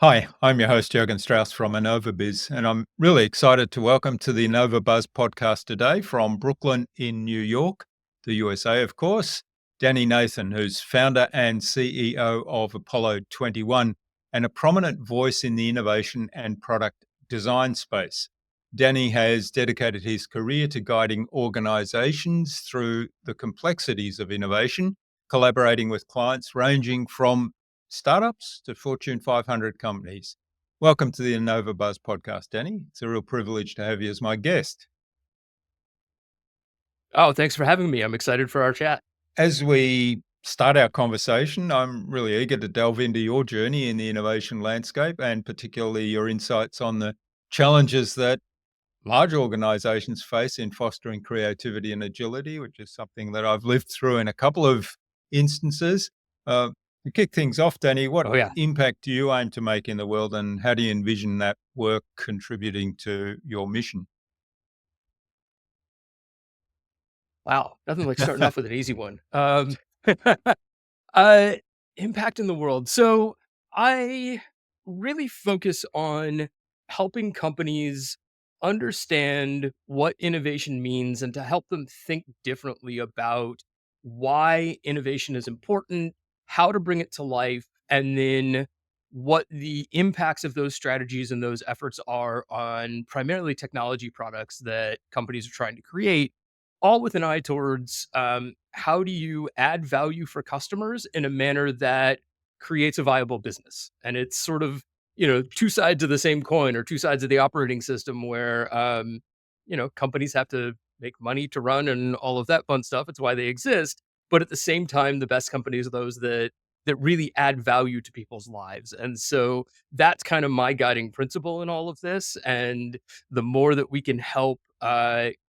Hi, I'm your host, Jürgen Strauss from Innova.buzz, and I'm really excited to welcome to the Innova.buzz podcast today from Brooklyn in New York, the USA, of course, Danny Nathan, who's founder and CEO of Apollo 21 and a prominent voice in the innovation and product design space. Danny has dedicated his career to guiding organizations through the complexities of innovation, collaborating with clients ranging from startups to Fortune 500 companies. Welcome to the Innova.buzz podcast, Danny. It's a real privilege to have you as my guest. Oh, thanks for having me. I'm excited for our chat. As we start our conversation, I'm really eager to delve into your journey in the innovation landscape and particularly your insights on the challenges that large organizations face in fostering creativity and agility, which is something that I've lived through in a couple of instances. Uh, to kick things off, Danny, what Oh, yeah. impact do you aim to make in the world, and how do you envision that work contributing to your mission? Wow. Nothing like starting off with an easy one. uh, Impact in the world. So I really focus on helping companies understand what innovation means and to help them think differently about why innovation is important, how to bring it to life, and then what the impacts of those strategies and those efforts are on primarily technology products that companies are trying to create, all with an eye towards how do you add value for customers in a manner that creates a viable business. And it's sort of, two sides of the same coin or two sides of the operating system where, companies have to make money to run and all of that fun stuff. It's why they exist. But at the same time, the best companies are those that really add value to people's lives. And so that's kind of my guiding principle in all of this. And the more that we can help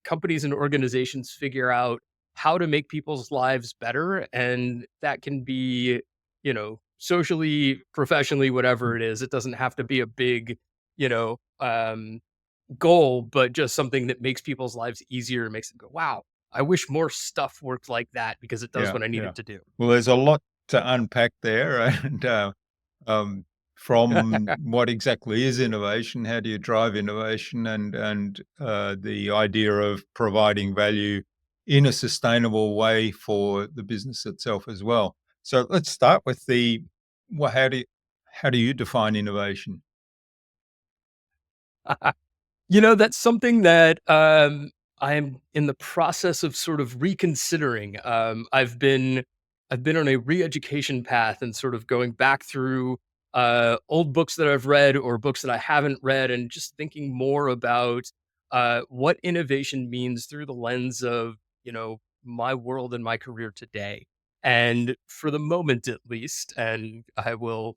companies and organizations figure out how to make people's lives better, and that can be, socially, professionally, whatever it is. It doesn't have to be a big, you know, um, goal, but just something that makes people's lives easier and makes them go, "Wow, I wish more stuff worked like that because it does Yeah, what I need yeah. it to do." Well, there's a lot to unpack there, and um, from what exactly is innovation, how do you drive innovation, and the idea of providing value in a sustainable way for the business itself as well. So let's start with the well, how do you define innovation? That's something that I'm in the process of sort of reconsidering. I've been on a re-education path and sort of going back through old books that I've read or books that I haven't read, and just thinking more about what innovation means through the lens of my world and my career today. And for the moment, at least, and I will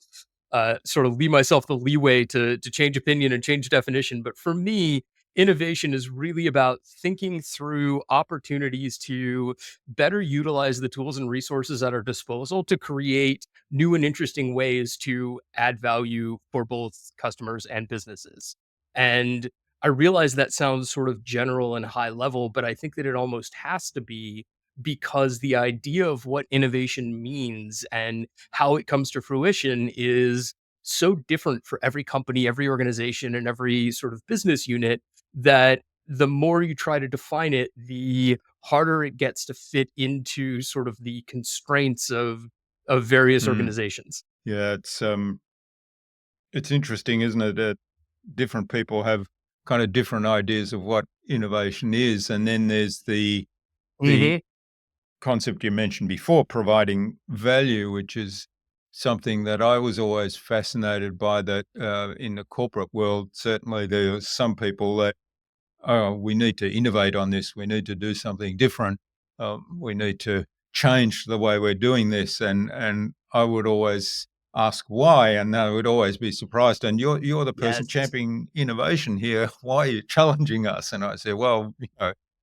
sort of leave myself the leeway to change opinion and change definition. But for me, innovation is really about thinking through opportunities to better utilize the tools and resources at our disposal to create new and interesting ways to add value for both customers and businesses. And I realize that sounds sort of general and high level, but I think that it almost has to be, because the idea of what innovation means and how it comes to fruition is so different for every company, every organization, and every sort of business unit, that the more you try to define it, the harder it gets to fit into sort of the constraints of various Mm, organizations. yeah, it's interesting, isn't it? That different people have kind of different ideas of what innovation is, and then there's the Hmm. concept you mentioned before, providing value, which is something that I was always fascinated by. That in the corporate world, certainly there are some people that, oh, we need to innovate on this, we need to do something different, we need to change the way we're doing this, and I would always ask why, and they would always be surprised. And you're the person Yes. championing innovation here. Why are you challenging us? And I say, well,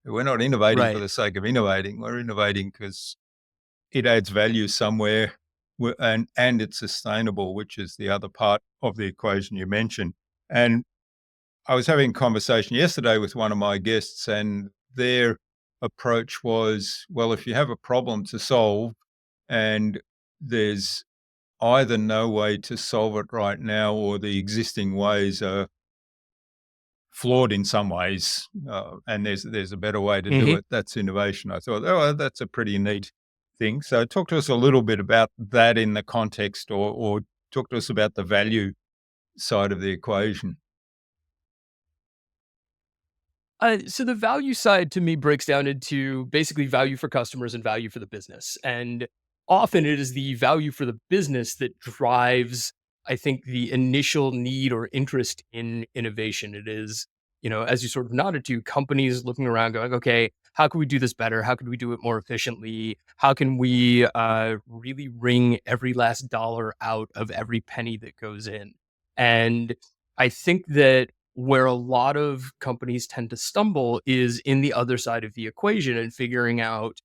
we're not innovating for Right. the sake of innovating. We're innovating because it adds value somewhere, and it's sustainable, which is the other part of the equation you mentioned. And I was having a conversation yesterday with one of my guests, and their approach was, well, if you have a problem to solve and there's either no way to solve it right now or the existing ways are flawed in some ways, and there's a better way to do Mhm. it. That's innovation. I thought, oh, well, that's a pretty neat thing. So talk to us a little bit about that in the context, or talk to us about the value side of the equation. So the value side to me breaks down into basically value for customers and value for the business. And often it is the value for the business that drives, I think, the initial need or interest in innovation. It is, as you sort of nodded to, companies looking around going, okay, how can we do this better? How can we do it more efficiently? How can we really wring every last dollar out of every penny that goes in? And I think that where a lot of companies tend to stumble is in the other side of the equation and figuring out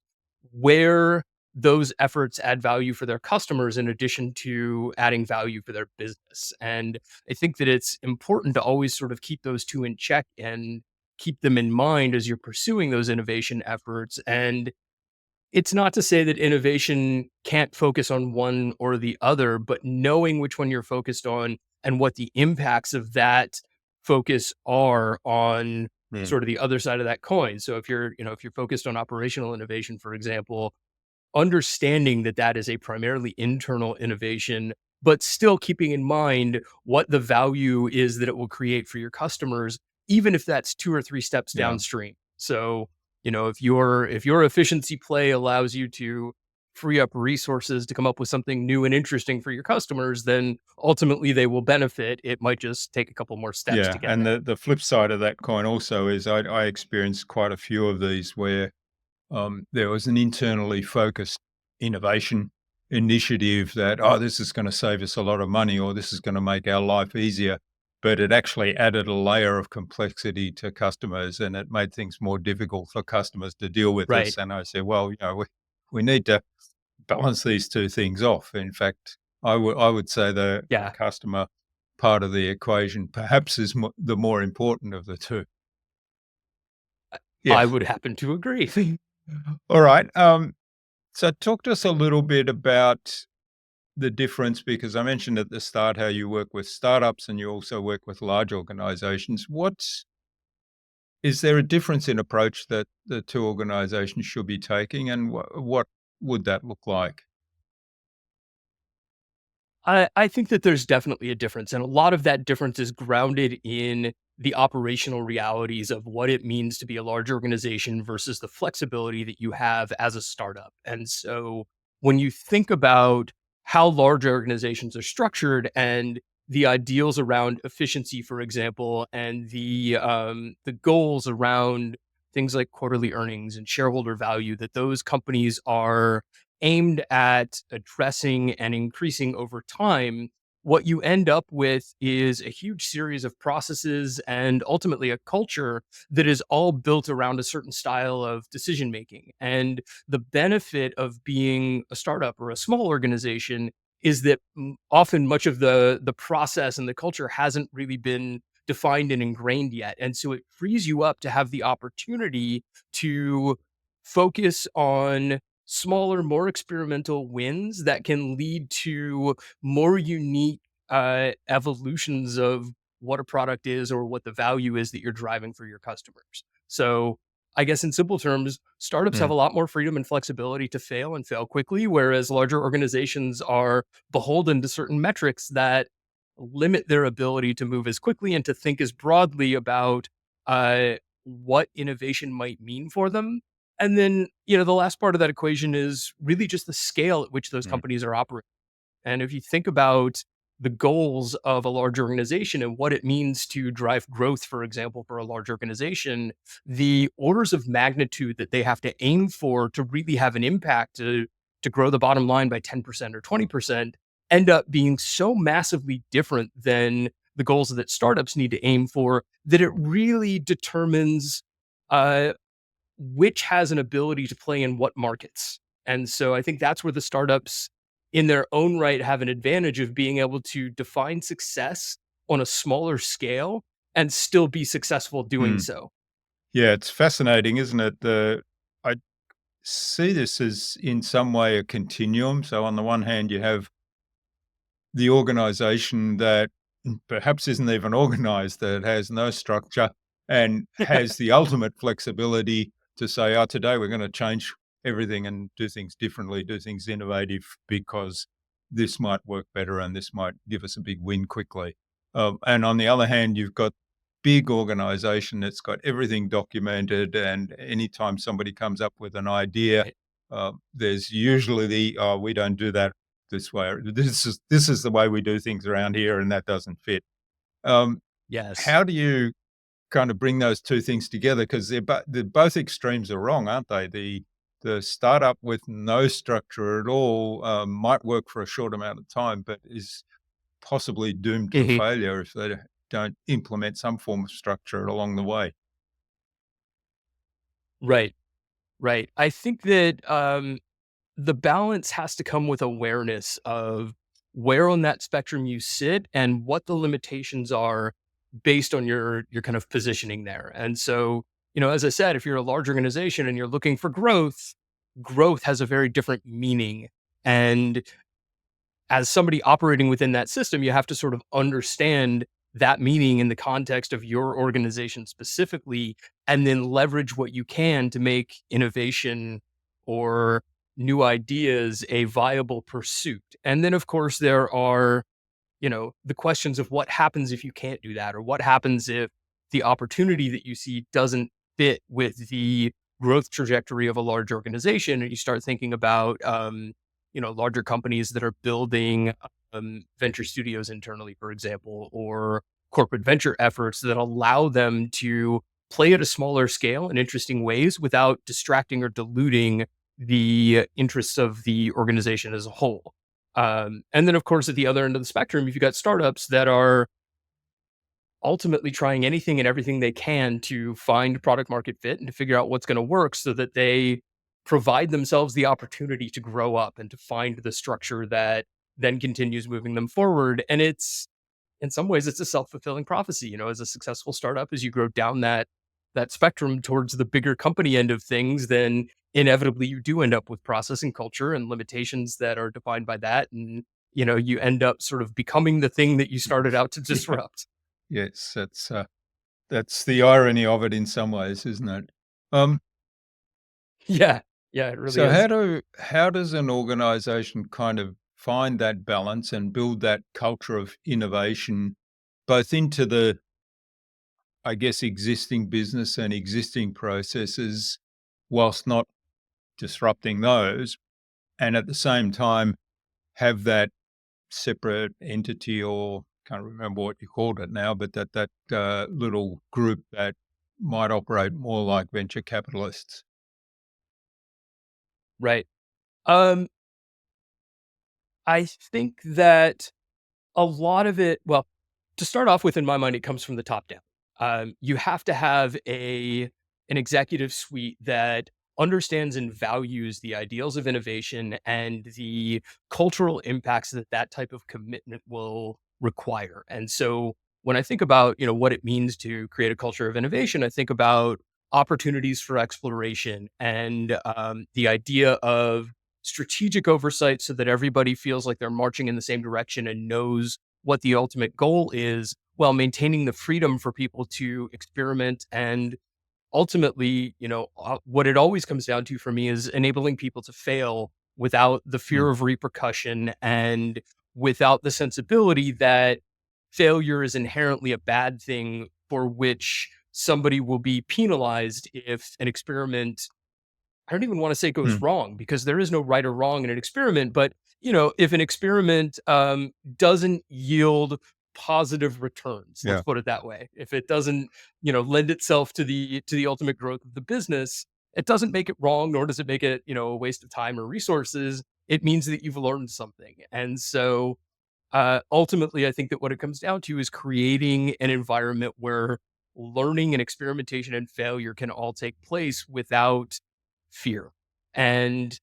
where those efforts add value for their customers in addition to adding value for their business. And I think that it's important to always sort of keep those two in check and keep them in mind as you're pursuing those innovation efforts. And it's not to say that innovation can't focus on one or the other, but knowing which one you're focused on and what the impacts of that focus are on Mm. sort of the other side of that coin. So if you're focused on operational innovation, for example, understanding that that is a primarily internal innovation, but still keeping in mind what the value is that it will create for your customers, even if that's 2 or 3 steps Yeah. downstream. So, if your efficiency play allows you to free up resources to come up with something new and interesting for your customers, then ultimately they will benefit. It might just take a couple more steps to Yeah, get and there. the flip side of that coin also is I experienced quite a few of these where there was an internally focused innovation initiative that, oh, this is going to save us a lot of money or this is going to make our life easier. But it actually added a layer of complexity to customers and it made things more difficult for customers to deal with Right. us. And I said, well, we need to balance these two things off. In fact, I would say the Yeah. customer part of the equation perhaps is the more important of the two. Yeah. I would happen to agree. All right. So talk to us a little bit about the difference because I mentioned at the start how you work with startups and you also work with large organizations. Is there a difference in approach that the two organizations should be taking and what would that look like? I think that there's definitely a difference, and a lot of that difference is grounded in the operational realities of what it means to be a large organization versus the flexibility that you have as a startup. And so when you think about how large organizations are structured and the ideals around efficiency, for example, and the goals around things like quarterly earnings and shareholder value that those companies are aimed at addressing and increasing over time, what you end up with is a huge series of processes and ultimately a culture that is all built around a certain style of decision making. And the benefit of being a startup or a small organization is that often much of the process and the culture hasn't really been defined and ingrained yet. And so it frees you up to have the opportunity to focus on smaller, more experimental wins that can lead to more unique evolutions of what a product is or what the value is that you're driving for your customers. So, I guess in simple terms, startups have Mm, a lot more freedom and flexibility to fail and fail quickly, whereas larger organizations are beholden to certain metrics that limit their ability to move as quickly and to think as broadly about what innovation might mean for them. And then, the last part of that equation is really just the scale at which those mm, companies are operating. And if you think about the goals of a large organization and what it means to drive growth, for example, for a large organization, the orders of magnitude that they have to aim for to really have an impact to grow the bottom line by 10% or 20% end up being so massively different than the goals that startups need to aim for that it really determines uh, which has an ability to play in what markets. And so I think that's where the startups in their own right have an advantage of being able to define success on a smaller scale and still be successful doing mm. so. Yeah, it's fascinating, isn't it? I see this as in some way a continuum. So on the one hand, you have the organization that perhaps isn't even organized, that has no structure and has the ultimate flexibility to say, oh, today we're going to change everything and do things differently, do things innovative because this might work better and this might give us a big win quickly. And on the other hand, you've got big organization that's got everything documented, and anytime somebody comes up with an idea, Right. there's usually the, oh, we don't do that this way. This is the way we do things around here, and that doesn't fit. Um, Yes. how do you kind of bring those two things together? Because they're both extremes are wrong, aren't they? The startup with no structure at all might work for a short amount of time, but is possibly doomed for Mhm. failure if they don't implement some form of structure along the way. Right. Right. I think that the balance has to come with awareness of where on that spectrum you sit and what the limitations are based on your kind of positioning there. And so, as I said, if you're a large organization and you're looking for growth, growth has a very different meaning. And as somebody operating within that system, you have to sort of understand that meaning in the context of your organization specifically, and then leverage what you can to make innovation or new ideas a viable pursuit. And then, of course, there are the questions of what happens if you can't do that, or what happens if the opportunity that you see doesn't fit with the growth trajectory of a large organization. And you start thinking about, larger companies that are building venture studios internally, for example, or corporate venture efforts that allow them to play at a smaller scale in interesting ways without distracting or diluting the interests of the organization as a whole. And then, of course, at the other end of the spectrum, you've got startups that are ultimately trying anything and everything they can to find product market fit and to figure out what's going to work so that they provide themselves the opportunity to grow up and to find the structure that then continues moving them forward. And it's in some ways it's a self-fulfilling prophecy. As a successful startup, as you grow down that spectrum towards the bigger company end of things, then inevitably you do end up with process and culture and limitations that are defined by that. And you end up sort of becoming the thing that you started out to Yeah. disrupt. Yes, that's the irony of it in some ways, isn't it? Um, Yeah. Yeah, it really so is. how does an organization kind of find that balance and build that culture of innovation both into the, I guess, existing business and existing processes whilst not disrupting those, and at the same time have that separate entity, or can't remember what you called it now, but that little group that might operate more like venture capitalists. Right. Um, I think that a lot of it, well, to start off with, in my mind, it comes from the top down. You have to have an executive suite that understands and values the ideals of innovation and the cultural impacts that that type of commitment will require. And so, when I think about what it means to create a culture of innovation, I think about opportunities for exploration and the idea of strategic oversight so that everybody feels like they're marching in the same direction and knows what the ultimate goal is, while maintaining the freedom for people to experiment. And ultimately, what it always comes down to for me is enabling people to fail without the Mm, fear of repercussion and without the sensibility that failure is inherently a bad thing for which somebody will be penalized if an experiment, I don't even want to say goes mm, wrong, because there is no right or wrong in an experiment. But if an experiment doesn't yield positive returns, let's yeah. put it that way. If it doesn't, lend itself to the ultimate growth of the business, it doesn't make it wrong, nor does it make it, a waste of time or resources. It means that you've learned something. And so ultimately, I think that what it comes down to is creating an environment where learning and experimentation and failure can all take place without fear. And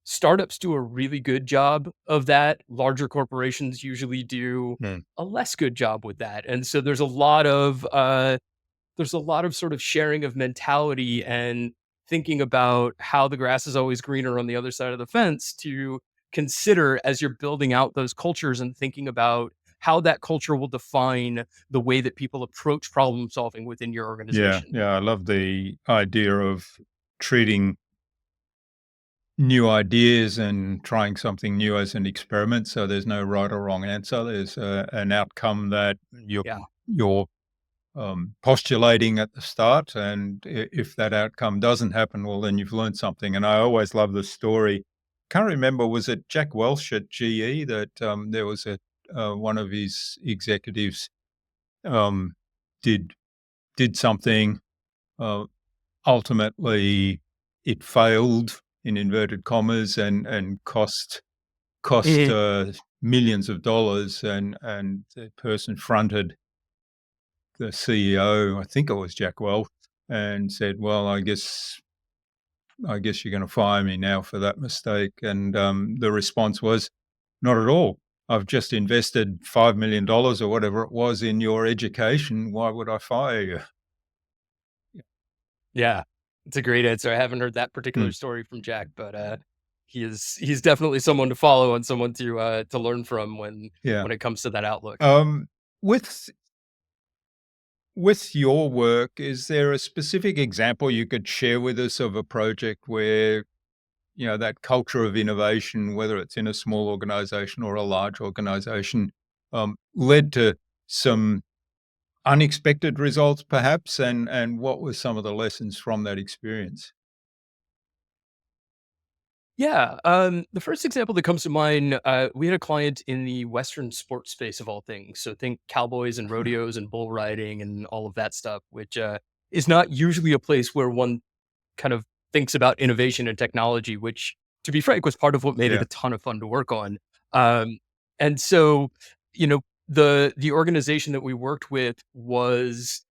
startups do a really good job of that. Larger corporations usually do Mm, a less good job with that. And so there's a lot of sort of sharing of mentality and thinking about how the grass is always greener on the other side of the fence to consider as you're building out those cultures and thinking about how that culture will define the way that people approach problem solving within your Yeah, organization. yeah, I love the idea of treating new ideas and trying something new as an experiment. So there's no right or wrong answer. There's an outcome that Yeah. you're postulating at the start, and if that outcome doesn't happen, well, then you've learned something. And I always love the story. Can't remember, was it Jack Welch at GE that there was a one of his executives um, did did something. Uh, Ultimately, it failed in inverted commas and cost Mhm. millions of dollars, and the person fronted the CEO, I think it was Jack Welch, and said, "Well, I guess you're going to fire me now for that mistake." And the response was, "Not at all. I've just invested $5 million or whatever it was in your education. Why would I fire you?" Yeah, it's a great answer. I haven't heard that Hmm, particular story from Jack, but he's definitely someone to follow and someone to learn from yeah. when it comes to that outlook. Um, with with your work, is there a specific example you could share with us of a project where that culture of innovation, whether it's in a small organization or a large organization, led to some unexpected results, perhaps, and what were some of the lessons from that experience? Yeah, the first example that comes to mind, we had a client in the Western sports space of all things. So think cowboys and rodeos and bull riding and all of that stuff, which is not usually a place where one kind of thinks about innovation and technology, which, to be frank, was part of what made it Yeah. a ton of fun to work on. And so, the organization that we worked with was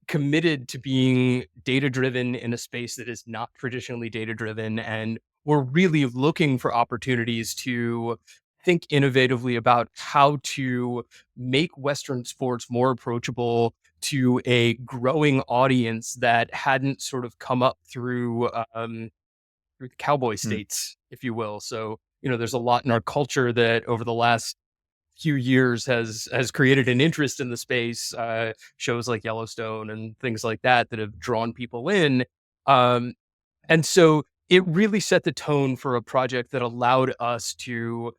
committed to being data driven in a space that is not traditionally data driven, and we're really looking for opportunities to think innovatively about how to make Western sports more approachable to a growing audience that hadn't sort of come up through the cowboy Mm. states, if you will. So, there's a lot in our culture that over the last few years has created an interest in the space. Shows like Yellowstone and things like that that have drawn people in. Um, and so it really set the tone for a project that allowed us to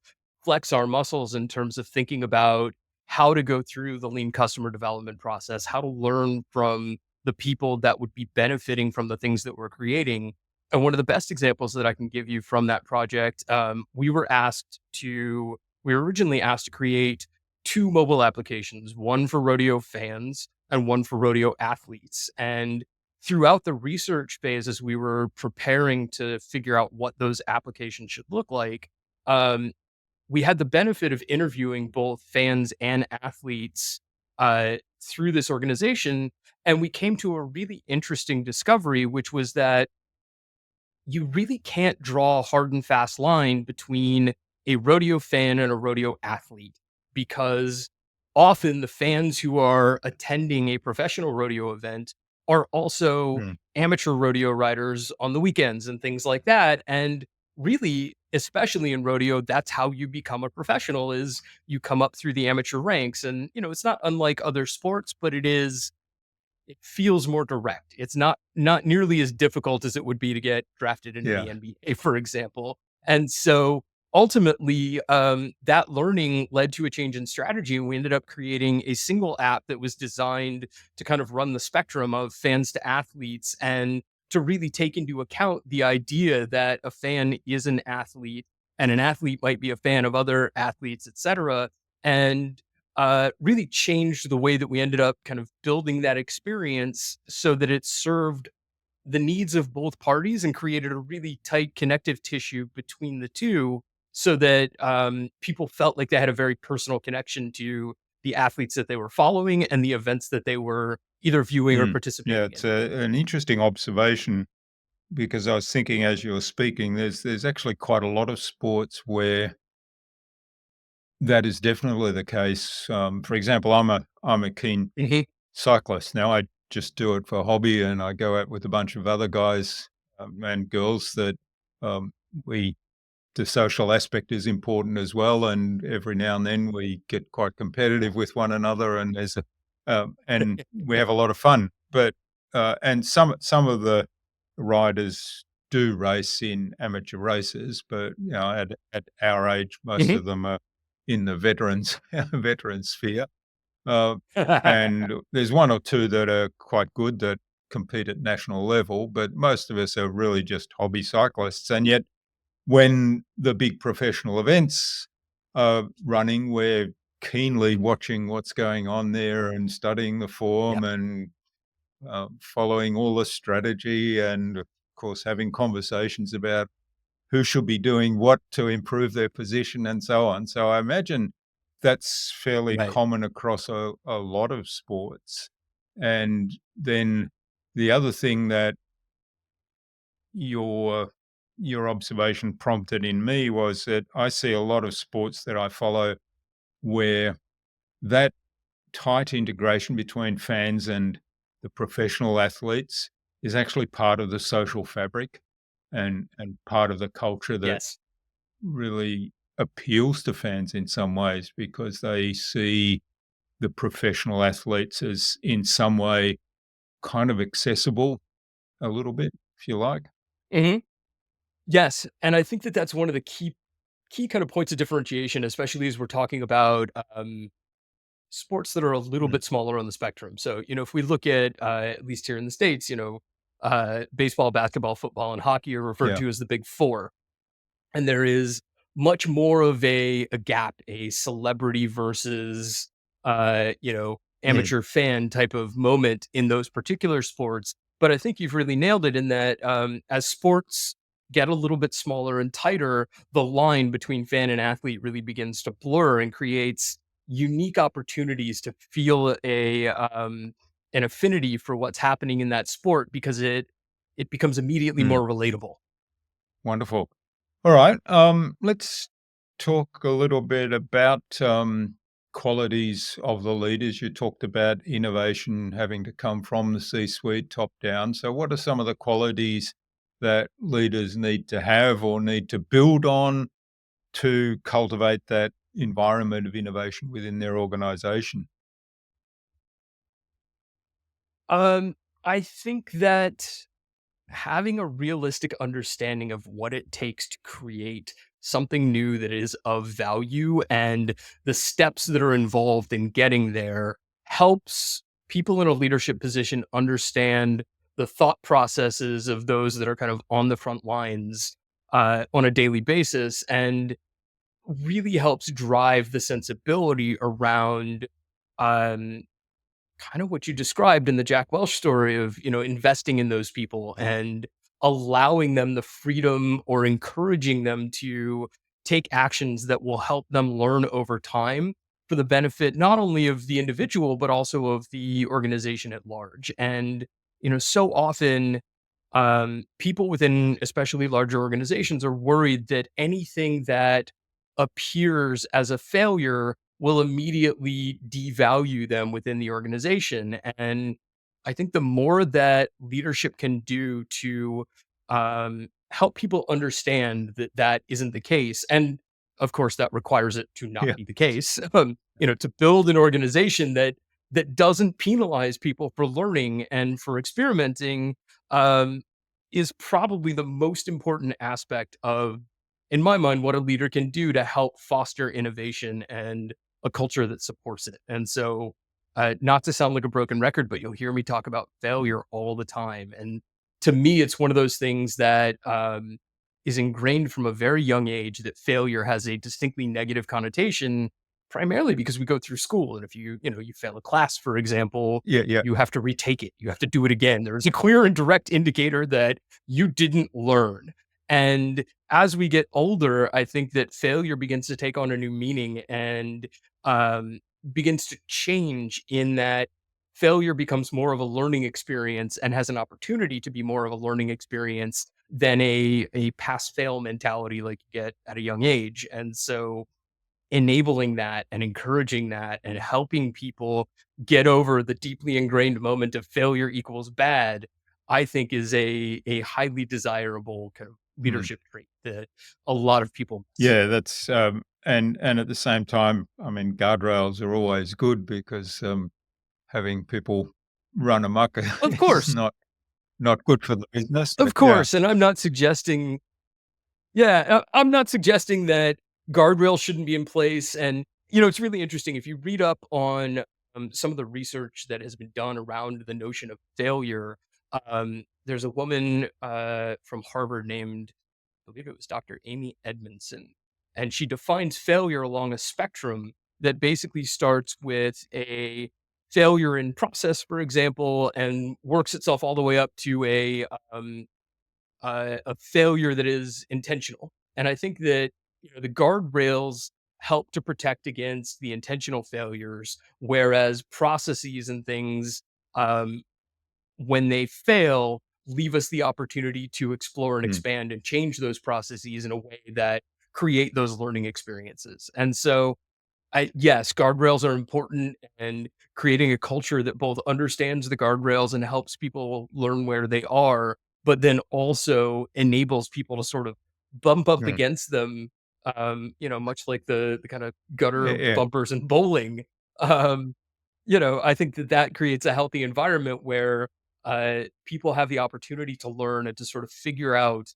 flex our muscles in terms of thinking about how to go through the lean customer development process, how to learn from the people that would be benefiting from the things that we're creating. And one of the best examples that I can give you from that project, we were originally asked to create two mobile applications, one for rodeo fans and one for rodeo athletes. And throughout the research phase, as we were preparing to figure out what those applications should look like, um, we had the benefit of interviewing both fans and athletes through this organization. And we came to a really interesting discovery, which was that you really can't draw a hard and fast line between a rodeo fan and a rodeo athlete because often the fans who are attending a professional rodeo event are also Mm. amateur rodeo riders on the weekends and things like that. And really, especially in rodeo, that's how you become a professional is you come up through the amateur ranks. And, it's not unlike other sports, but it feels more direct. It's not nearly as difficult as it would be to get drafted into Yeah. the NBA, for example. And so ultimately, that learning led to a change in strategy, and we ended up creating a single app that was designed to kind of run the spectrum of fans to athletes and to really take into account the idea that a fan is an athlete and an athlete might be a fan of other athletes, et cetera. And really changed the way that we ended up kind of building that experience so that it served the needs of both parties and created a really tight connective tissue between the two so that people felt like they had a very personal connection to the athletes that they were following and the events that they were either viewing or Mm. Yeah, participating it's in. an interesting observation because I was thinking as you were speaking, there's actually quite a lot of sports where that is definitely the case. For example, I'm a keen Mhm. cyclist. Now I just do it for hobby, and I go out with a bunch of other guys and girls that um, we the social aspect is important as well, and every now and then we get quite competitive with one another, and and we have a lot of fun. But and some of the riders do race in amateur races, but at our age, most Mhm. of them are in the veterans veteran sphere. Uh, and there's one or two that are quite good that compete at national level, but most of us are really just hobby cyclists. And yet, when the big professional events are running, we're keenly watching what's going on there and studying the form Yep. and following all the strategy, and of course, having conversations about who should be doing what to improve their position and so on. So I imagine that's fairly Right. common across a lot of sports. And then the other thing that your your observation prompted in me was that I see a lot of sports that I follow where that tight integration between fans and the professional athletes is actually part of the social fabric and part of the culture that Yes. really appeals to fans in some ways because they see the professional athletes as in some way kind of accessible a little bit, if you like. Mhm. Yes, and I think that that's one of the key kind of points of differentiation, especially as we're talking about, sports that are a little Mm. bit smaller on the spectrum. So, if we look at least here in the States, baseball, basketball, football, and hockey are referred Yeah. to as the Big 4. And there is much more of a gap, a celebrity versus Yeah. amateur fan type of moment in those particular sports. But I think you've really nailed it in that as sports get a little bit smaller and tighter, the line between fan and athlete really begins to blur and creates unique opportunities to feel an affinity for what's happening in that sport because it becomes immediately Mm. more relatable. Wonderful. All right. Let's talk a little bit about qualities of the leaders. You talked about innovation having to come from the C suite top down. So, what are some of the qualities that leaders need to have or need to build on to cultivate that environment of innovation within their organization? Um, I think that having a realistic understanding of what it takes to create something new that is of value and the steps that are involved in getting there helps people in a leadership position understand the thought processes of those that are kind of on the front lines on a daily basis and really helps drive the sensibility around um, kind of what you described in the Jack Welch story of, investing in those people and allowing them the freedom or encouraging them to take actions that will help them learn over time for the benefit not only of the individual but also of the organization at large. And so often people within especially larger organizations are worried that anything that appears as a failure will immediately devalue them within the organization. And I think the more that leadership can do to help people understand that that isn't the case, and of course that requires it to not Yeah. be the case. To build an organization that doesn't penalize people for learning and for experimenting um, is probably the most important aspect of, in my mind, what a leader can do to help foster innovation and a culture that supports it. And so, not to sound like a broken record, but you'll hear me talk about failure all the time. And to me, it's one of those things that is ingrained from a very young age that failure has a distinctly negative connotation, primarily because we go through school. And if you fail a class, for example, Yeah. Yeah. you have to retake it. You have to do it again. There is a clear and direct indicator that you didn't learn. And as we get older, I think that failure begins to take on a new meaning and um, begins to change in that failure becomes more of a learning experience and has an opportunity to be more of a learning experience than a pass fail mentality like you get at a young age. And so enabling that and encouraging that and helping people get over the deeply ingrained moment of failure equals bad, I think is a highly desirable kind of Mm. leadership trait that a lot of people miss. Yeah, that's and at the same time, I mean, guardrails are always good because having people run amok Of is course, not good for the business. But of yeah. course, and I'm not suggesting yeah, I'm not suggesting that guardrails shouldn't be in place. And, it's really interesting if you read up on some of the research that has been done around the notion of failure. There's a woman from Harvard named, I believe it was Dr. Amy Edmondson, and she defines failure along a spectrum that basically starts with a failure in process, for example, and works itself all the way up to a failure that is intentional. And I think that the guardrails help to protect against the intentional failures, whereas processes and things, um, when they fail, leave us the opportunity to explore and Mm, expand and change those processes in a way that create those learning experiences. And so yes, guardrails are important, and creating a culture that both understands the guardrails and helps people learn where they are, but then also enables people to sort of bump up mm. against them, much like the kind of gutter Yeah. bumpers in bowling. Um, I think that that creates a healthy environment where people have the opportunity to learn and to sort of figure out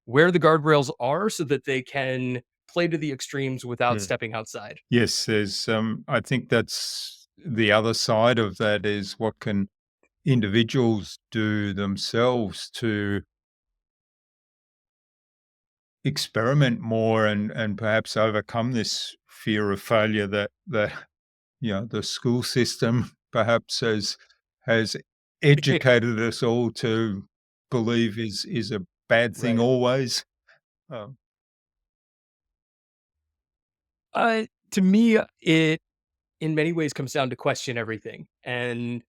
where the guardrails are so that they can play to the extremes without Yeah. stepping outside. Yes, there's I think that's the other side of that is what can individuals do themselves to experiment more and perhaps overcome this fear of failure that the school system perhaps has educated us all to believe is a bad thing Right. always. Um, To me, it in many ways comes down to question everything. And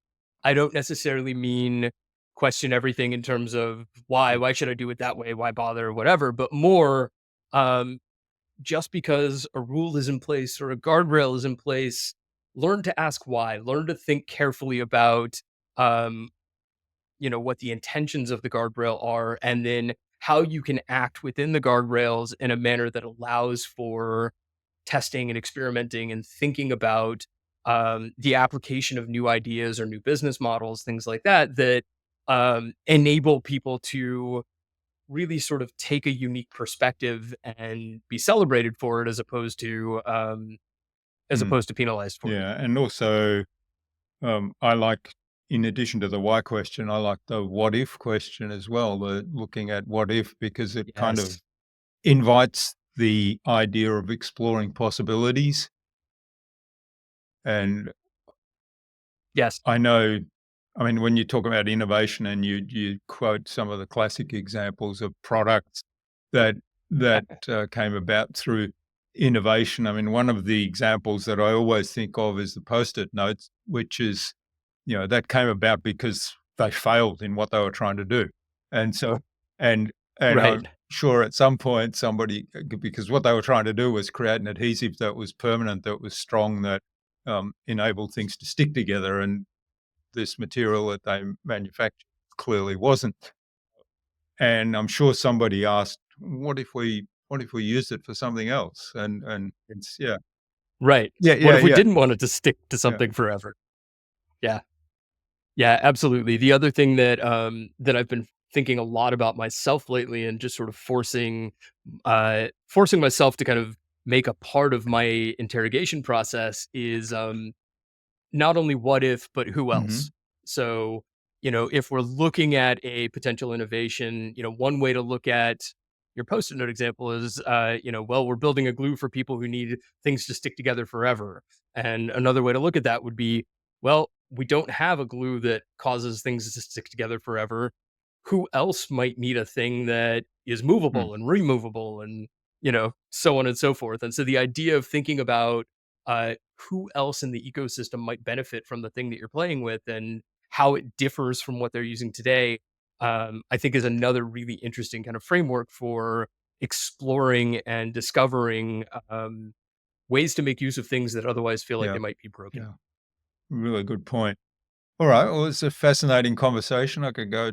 I don't necessarily mean question everything in terms of mm, why should I do it that way? Why bother? Whatever, but more um, just because a rule is in place or a guardrail is in place, learn to ask why, learn to think carefully about, um, what the intentions of the guardrail are, and then how you can act within the guardrails in a manner that allows for testing and experimenting and thinking about the application of new ideas or new business models, things like that, that enable people to really sort of take a unique perspective and be celebrated for it, as mm, opposed to penalized for it. yeah, and also I like, in addition to the why question, I like the what if question as well. The looking at what if because it kind of Yes. invites the idea of exploring possibilities. And Yes. I know, I mean, when you talk about innovation and you quote some of the classic examples of products that came about through innovation. I mean, one of the examples that I always think of is the Post-it notes, which is, that came about because they failed in what they were trying to do. And so, and Right. I'm sure at some point somebody, because what they were trying to do was create an adhesive that was permanent, that was strong, that enabled things to stick together. And this material that they manufactured clearly wasn't. And I'm sure somebody asked, what if we used it for something else? And it's yeah. Right. Yeah, What yeah, if we yeah, didn't want it to stick to yeah. something forever? Yeah. Yeah, absolutely. The other thing that I've been thinking a lot about myself lately, and just sort of forcing myself to kind of make a part of my interrogation process is not only what if, but who else. Mhm. So, if we're looking at a potential innovation, one way to look at your post-it note example is, well, we're building a glue for people who need things to stick together forever. And another way to look at that would be, well, we don't have a glue that causes things to stick together forever. Who else might need a thing that is Mm. movable and removable and, so on and so forth. And so the idea of thinking about who else in the ecosystem might benefit from the thing that you're playing with and how it differs from what they're using today, I think is another really interesting kind of framework for exploring and discovering ways to make use of things that otherwise feel like Yeah, they might be broken. yeah. Really good point. All right. Well, it's a fascinating conversation. I could go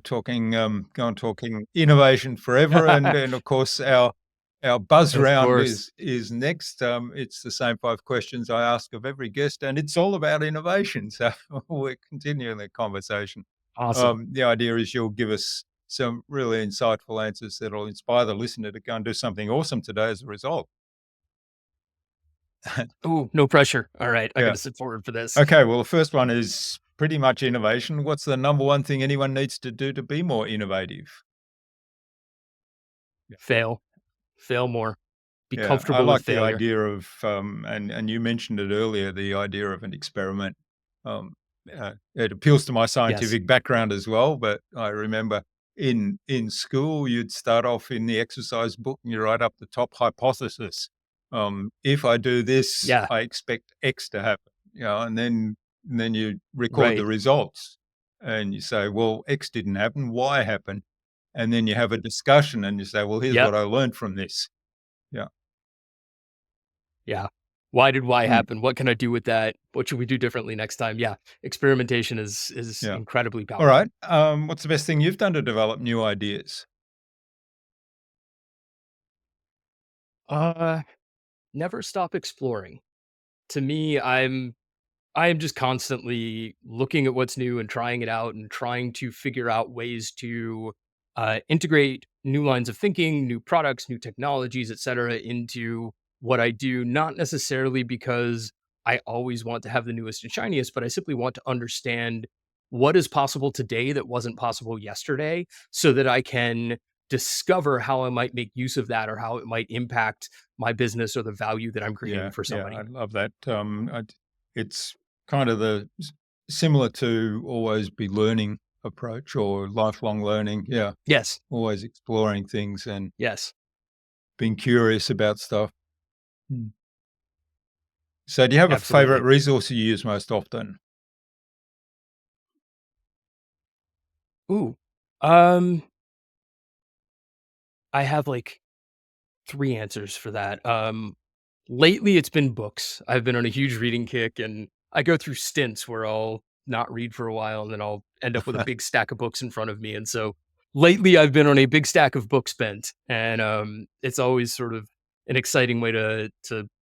on talking innovation forever, and of course our buzz Of round course. is next. It's the same 5 questions I ask of every guest, and it's all about innovation. So we're continuing the conversation. Awesome. The idea is you'll give us some really insightful answers that'll inspire the listener to go and do something awesome today as a result. Ooh, no pressure. All right, I Yeah. gotta sit forward for this. Okay, well, the first one is pretty much innovation. What's the number one thing anyone needs to do to be more innovative? Yeah, Fail. Fail more. Be yeah, I comfortable with like the failure. idea of, and you mentioned it earlier, the idea of an experiment. Um, it appeals to my Yes. scientific background as well, but I remember in school you'd start off in the exercise book and you write up the top hypothesis. If I do this, Yeah, I expect X to happen. And then you record the right. results and you say, well, X didn't happen, Y happened, and then you have a discussion and you say, well, here's Yep. what I learned from this. Yeah. Yeah. Why did Y Mm. happen? What can I do with that? What should we do differently next time? Yeah. Experimentation is Yeah. incredibly All powerful. right. What's the best thing you've done to develop new ideas? Uh, Never stop exploring. To me, I am just constantly looking at what's new and trying it out and trying to figure out ways to integrate new lines of thinking, new products, new technologies, et cetera, into what I do. Not necessarily because I always want to have the newest and shiniest, but I simply want to understand what is possible today that wasn't possible yesterday so that I can discover how I might make use of that or how it might impact my business or the value that I'm creating Yeah, for yeah, I somebody. love that. It's kind of similar to always be learning approach or lifelong learning. Yeah, Yes. always exploring things and Yes. being curious about stuff. Mm. So, do you have a favorite Absolutely. resource you use most often? Ooh. Um, I have, like, 3 answers for that. Lately, it's been books. I've been on a huge reading kick, and I go through stints where I'll not read for a while, and then I'll end up with a big stack of books in front of me, and so, lately, I've been on a big stack of books bent, and, it's always sort of an exciting way to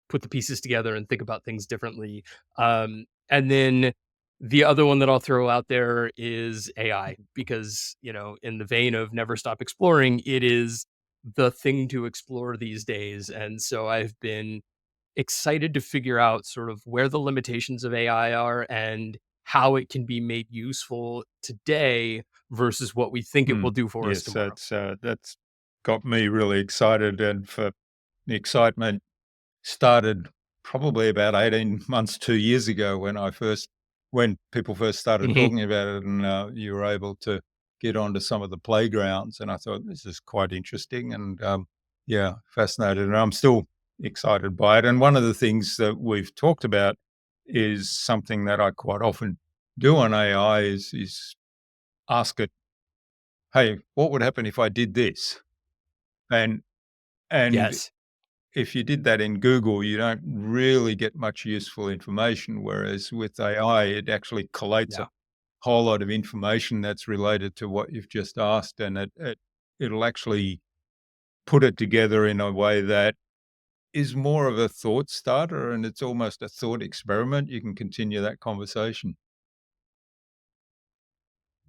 put the pieces together and think about things differently. And then the other one that I'll throw out there is AI because, in the vein of never stop exploring, it is the thing to explore these days. And so I've been excited to figure out sort of where the limitations of AI are and how it can be made useful today versus what we think it will Mm. do for us Yes, tomorrow. that's got me really excited, and for the excitement started probably about 18 months, 2 years ago when people first started Mhm. talking about it, and, you were able to get onto some of the playgrounds, and I thought, "This is quite interesting," and, yeah, fascinated, and I'm still excited by it, and one of the things that we've talked about is something that I quite often do on AI is ask it, "Hey, what would happen if I did this?" And and Yes. if you did that in Google, you don't really get much useful information, whereas with AI, it actually collates a Yeah. whole lot of information that's related to what you've just asked, and it'll actually put it together in a way that is more of a thought starter, and it's almost a thought experiment. You can continue that conversation.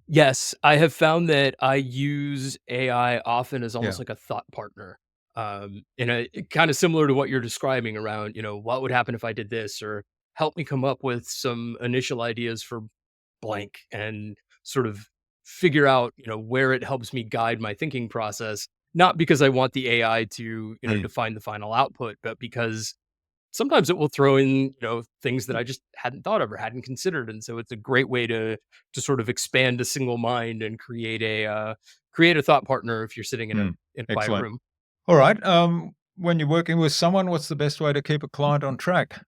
Yes, I have found that I use AI often as almost Yeah. like a thought partner. In a kind of similar to what you're describing around, what would happen if I did this, or help me come up with some initial ideas for blank and sort of figure out, where it helps me guide my thinking process. Not because I want the AI to, Mm. define the final output, but because sometimes it will throw in, things that I just hadn't thought of or hadn't considered, and so it's a great way to sort of expand a single mind and create a thought partner if you're sitting in a Mm. quiet Excellent. room. All right. When you're working with someone, what's the best way to keep a client on track?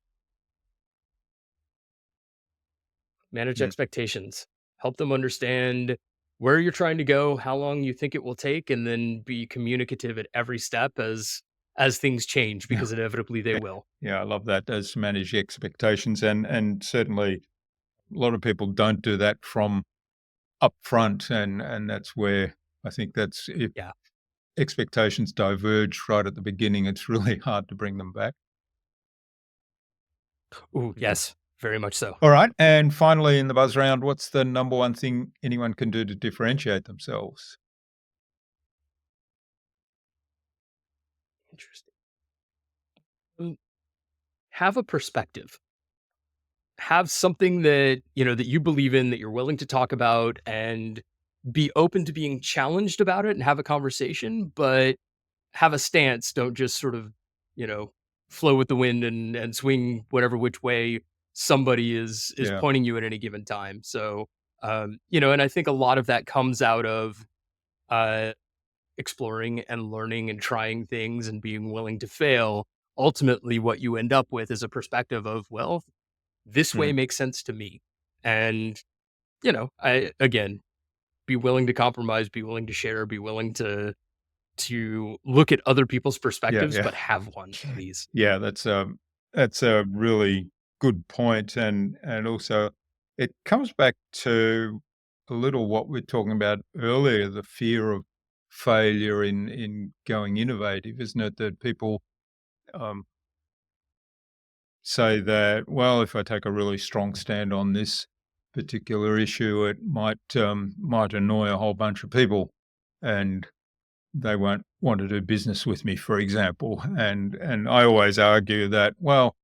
Manage Mm. expectations, help them understand where you're trying to go, how long you think it will take, and then be communicative at every step as things change Yeah. because inevitably they will. Yeah, I love that, as manage expectations and certainly a lot of people don't do that from upfront, and that's where I think that's if Yeah. expectations diverge right at the beginning, it's really hard to bring them back. Ooh, yes, very much so. All right, and finally in the buzz round, what's the number one thing anyone can do to differentiate themselves? Interesting. Mm, Have a perspective. Have something that, that you believe in, that you're willing to talk about, and be open to being challenged about it and have a conversation, but have a stance. Don't just sort of, you know, flow with the wind and swing whatever which way somebody is Yeah, pointing you at any given time. So, and I think a lot of that comes out of uh exploring and learning and trying things and being willing to fail. Ultimately, what you end up with is a perspective of, well, this way mm, makes sense to me. And, I again, be willing to compromise, be willing to share, be willing to look at other people's yeah, perspectives, yeah. but have one, please. Yeah, that's a really good point, and also it comes back to a little what we're talking about earlier, the fear of failure in going innovative, isn't it? That people um, say that, well, if I take a really strong stand on this particular issue, it might annoy a whole bunch of people, and they won't want to do business with me, for example. And I always argue that, well,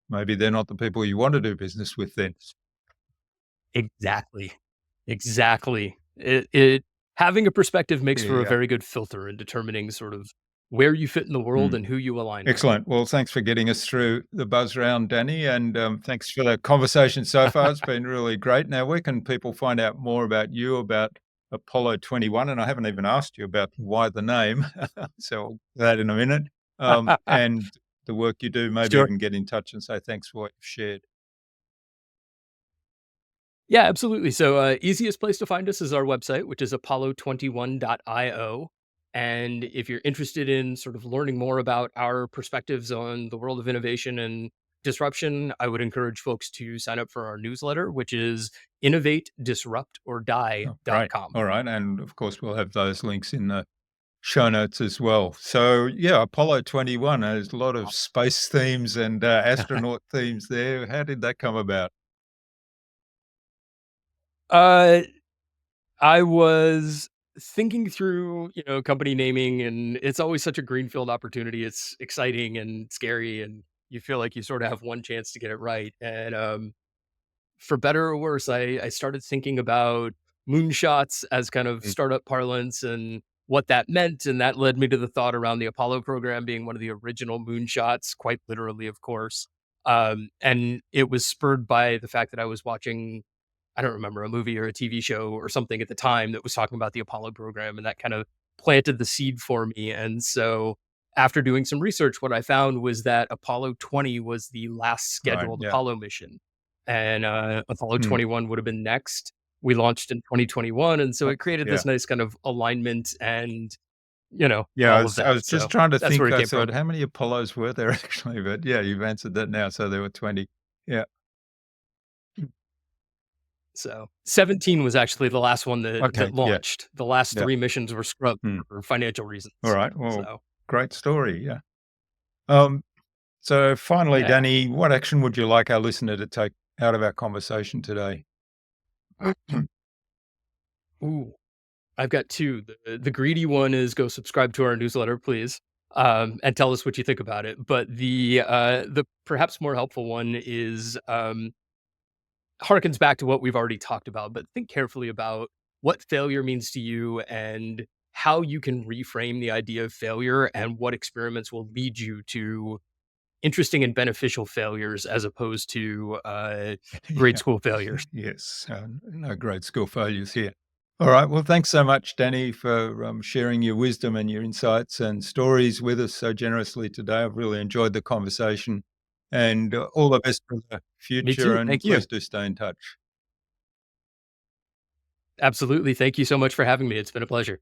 maybe they're not the people you want to do business with then. Exactly. Exactly. It having a perspective makes for a Yeah. very good filter in determining sort of where you fit in the world Mm. and who you align with. Excellent. Well, thanks for getting us through the buzz round, Danny, and thanks for the conversation so far. It's been really great. Now, where can people find out more about you, about Apollo 21? And I haven't even asked you about why the name, so I'll do that in a minute. And the work you do, maybe Sure. even get in touch and say thanks for what you've shared. Yeah, absolutely. So, easiest place to find us is our website, which is apollo21.io. And if you're interested in sort of learning more about our perspectives on the world of innovation and disruption, I would encourage folks to sign up for our newsletter, which is innovate, disrupt, or Oh, great. die.com. All right. And of course, we'll have those links in the show notes as well. So, yeah, Apollo 21 has a lot of space themes and astronaut themes there. How did that come about? Uh, I was thinking through, company naming, and it's always such a greenfield opportunity. It's exciting and scary, and you feel like you sort of have one chance to get it right. And for better or worse, I started thinking about moonshots as kind of Mm, startup parlance and what that meant. And that led me to the thought around the Apollo program being one of the original moonshots, quite literally, of course. And it was spurred by the fact that I was watching, I don't remember, a movie or a TV show or something at the time that was talking about the Apollo program, and that kind of planted the seed for me. And so after doing some research, what I found was that Apollo 20 was the last right. scheduled Yeah. Apollo mission, and Apollo Mm, 21 would have been next. We launched in 2021, and so it created yeah. this nice kind of alignment and, Yeah. all of I that. was just So trying to that's where think. it I came from. thought, how many Apollos were there actually? But yeah, you've answered that now. So there were 20. Yeah. So 17 was actually the last one that Okay. Yeah. launched. The last Yeah. three missions were scrubbed Mm. for financial All reasons. right. Well, So great story. Yeah. Um, so finally, yeah. Danny, what action would you like our listener to take out of our conversation today? Ooh, I've got two. The greedy one is go subscribe to our newsletter, please, and tell us what you think about it. But the perhaps more helpful one is harkens back to what we've already talked about, but think carefully about what failure means to you and how you can reframe the idea of failure and what experiments will lead you to interesting and beneficial failures as opposed to grade Yeah. school failures. Yes. No grade school failures here. All right. Well, thanks so much, Danny, for sharing your wisdom and your insights and stories with us so generously today. I've really enjoyed the conversation and all the best for the Me future. too. And Thank you. please do stay in touch. Absolutely. Thank you so much for having me. It's been a pleasure.